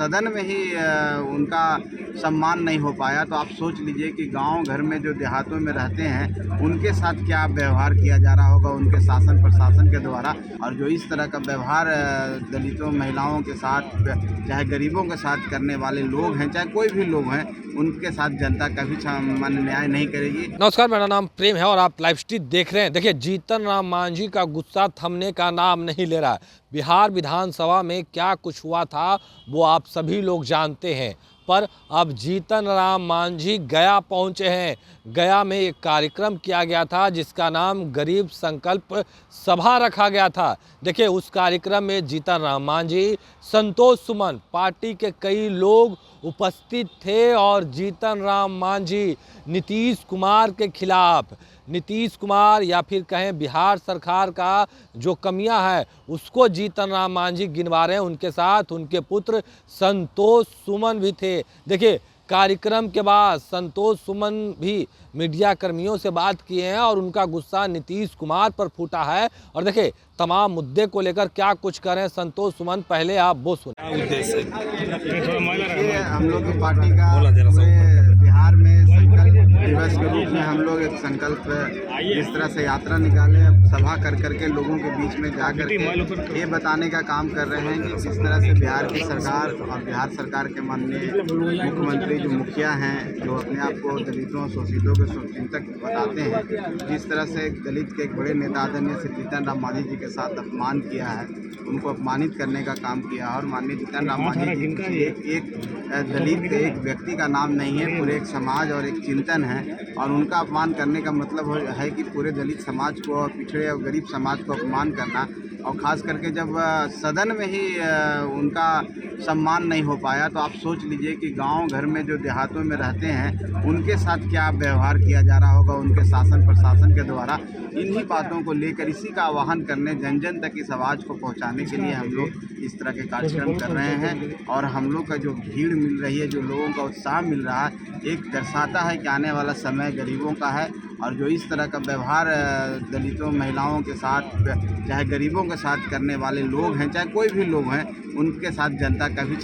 सदन में ही उनका सम्मान नहीं हो पाया, तो आप सोच लीजिए कि गांव घर में जो देहातों में रहते हैं उनके साथ क्या व्यवहार किया जा रहा होगा उनके शासन प्रशासन के द्वारा। और जो इस तरह का व्यवहार दलितों महिलाओं के साथ, चाहे गरीबों के साथ करने वाले लोग हैं, चाहे कोई भी लोग हैं, उनके साथ जनता कभी न्याय नहीं करेगी। नमस्कार, मेरा नाम प्रेम है और आप लाइव स्ट्रीट देख रहे हैं। देखिए, जीतन राम मांझी का गुस्सा थमने का नाम नहीं ले रहा है। बिहार विधानसभा में क्या कुछ हुआ था वो आप सभी लोग जानते हैं, पर अब जीतन राम मांझी गया पहुंचे हैं। गया में एक कार्यक्रम किया गया था जिसका नाम गरीब संकल्प सभा रखा गया था। देखिए, उस कार्यक्रम में जीतन राम मांझी, संतोष सुमन, पार्टी के कई लोग उपस्थित थे और जीतन राम मांझी नीतीश कुमार के खिलाफ, नीतीश कुमार या फिर कहें बिहार सरकार का जो कमियां है उसको जीतन राम मांझी गिनवा रहे हैं। उनके साथ उनके पुत्र संतोष सुमन भी थे। देखिए, कार्यक्रम के बाद संतोष सुमन भी मीडिया कर्मियों से बात किए हैं और उनका गुस्सा नीतीश कुमार पर फूटा है। और देखिए, तमाम मुद्दे को लेकर क्या कुछ कर रहे हैं संतोष सुमन, पहले आप वो सुने। हम लोग की पार्टी का बिहार में संकल्प दिवस के रूप में हम लोग एक संकल्प इस तरह से यात्रा निकाले, सभा कर करके लोगों के बीच में जाकर के ये बताने का काम कर रहे हैं कि किस तरह से बिहार की सरकार और बिहार सरकार के माननीय मुख्यमंत्री जो मुखिया हैं, जो अपने आप को दलितों शोषितों के शुभचिंतक बताते हैं, जिस तरह से दलित के एक बड़े नेता आदरणीय श्री जीतन राम मांझी जी के साथ अपमान किया है, उनको अपमानित करने का काम किया। और माननीय जीतन राम मांझी जी एक दलित एक व्यक्ति का नाम नहीं है, पूरे एक समाज और एक चिंतन है। और उनका अपमान करने का मतलब है कि पूरे दलित समाज को और पिछड़े और गरीब समाज को अपमान करना। और ख़ास करके जब सदन में ही उनका सम्मान नहीं हो पाया, तो आप सोच लीजिए कि गांव घर में जो देहातों में रहते हैं उनके साथ क्या व्यवहार किया जा रहा होगा उनके शासन प्रशासन के द्वारा। इन्हीं बातों को लेकर, इसी का आह्वान करने, जन जन तक इस आवाज़ को पहुंचाने के लिए हम लोग इस तरह के कार्यक्रम कर रहे हैं। और हम लोग का जो भीड़ मिल रही है, जो लोगों का उत्साह मिल रहा है, एक दर्शाता है कि आने वाला समय गरीबों का है। और जो इस तरह का व्यवहार दलितों महिलाओं के साथ, चाहे गरीबों के साथ करने वाले लोग हैं, चाहे कोई भी लोग हैं, उनके साथ जनता कभी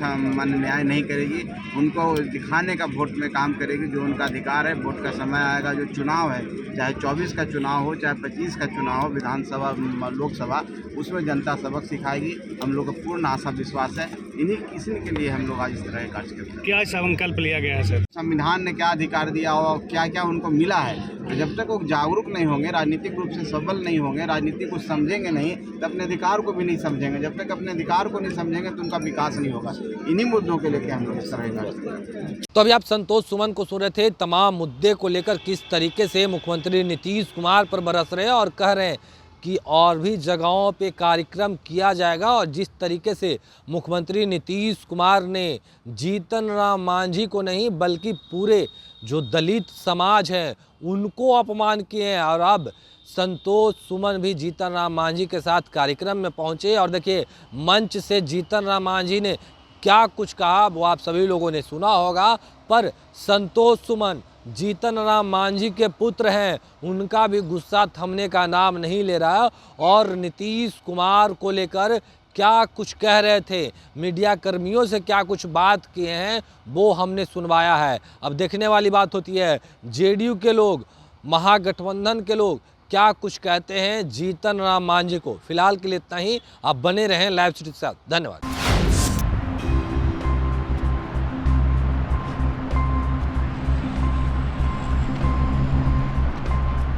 न्याय नहीं करेगी। उनको दिखाने का वोट में काम करेगी, जो उनका अधिकार है। वोट का समय आएगा, जो चुनाव है, चाहे 24 का चुनाव हो, चाहे 25 का चुनाव हो, विधानसभा लोकसभा, उसमें जनता सबक सिखाएगी। हम लोग का पूर्ण आशा विश्वास है। इसी के लिए हम लोग आज इस तरह के कार्य करते हैं। क्या संकल्प लिया गया है सर? संविधान ने क्या अधिकार दिया हो, क्या क्या उनको मिला है, जब तक वो जागरूक नहीं होंगे, राजनीतिक रूप से सबल नहीं होंगे, राजनीति को समझेंगे नहीं, तो अपने अधिकार को भी नहीं समझेंगे। जब तक अपने अधिकार को नहीं समझेंगे तो उनका विकास नहीं होगा। इन्हीं मुद्दों के लेकर हम लोग इस तरह का। तो अभी आप संतोष सुमन को सुन रहे थे, तमाम मुद्दे को लेकर किस तरीके से मुख्यमंत्री नीतीश कुमार पर बरस रहे हैं और कह रहे हैं कि और भी जगहों पे कार्यक्रम किया जाएगा। और जिस तरीके से मुख्यमंत्री नीतीश कुमार ने जीतन राम मांझी को नहीं बल्कि पूरे जो दलित समाज है उनको अपमान किए हैं। और अब संतोष सुमन भी जीतन राम मांझी के साथ कार्यक्रम में पहुंचे और देखिए, मंच से जीतन राम मांझी ने क्या कुछ कहा वो आप सभी लोगों ने सुना होगा। पर संतोष सुमन जीतन राम मांझी के पुत्र हैं, उनका भी गुस्सा थमने का नाम नहीं ले रहा और नीतीश कुमार को लेकर क्या कुछ कह रहे थे, मीडिया कर्मियों से क्या कुछ बात किए हैं, वो हमने सुनवाया है। अब देखने वाली बात होती है जेडीयू के लोग, महागठबंधन के लोग क्या कुछ कहते हैं जीतन राम मांझी को। फिलहाल के लिए इतना ही। आप बने रहें लाइव स्ट्रीट के साथ। धन्यवाद।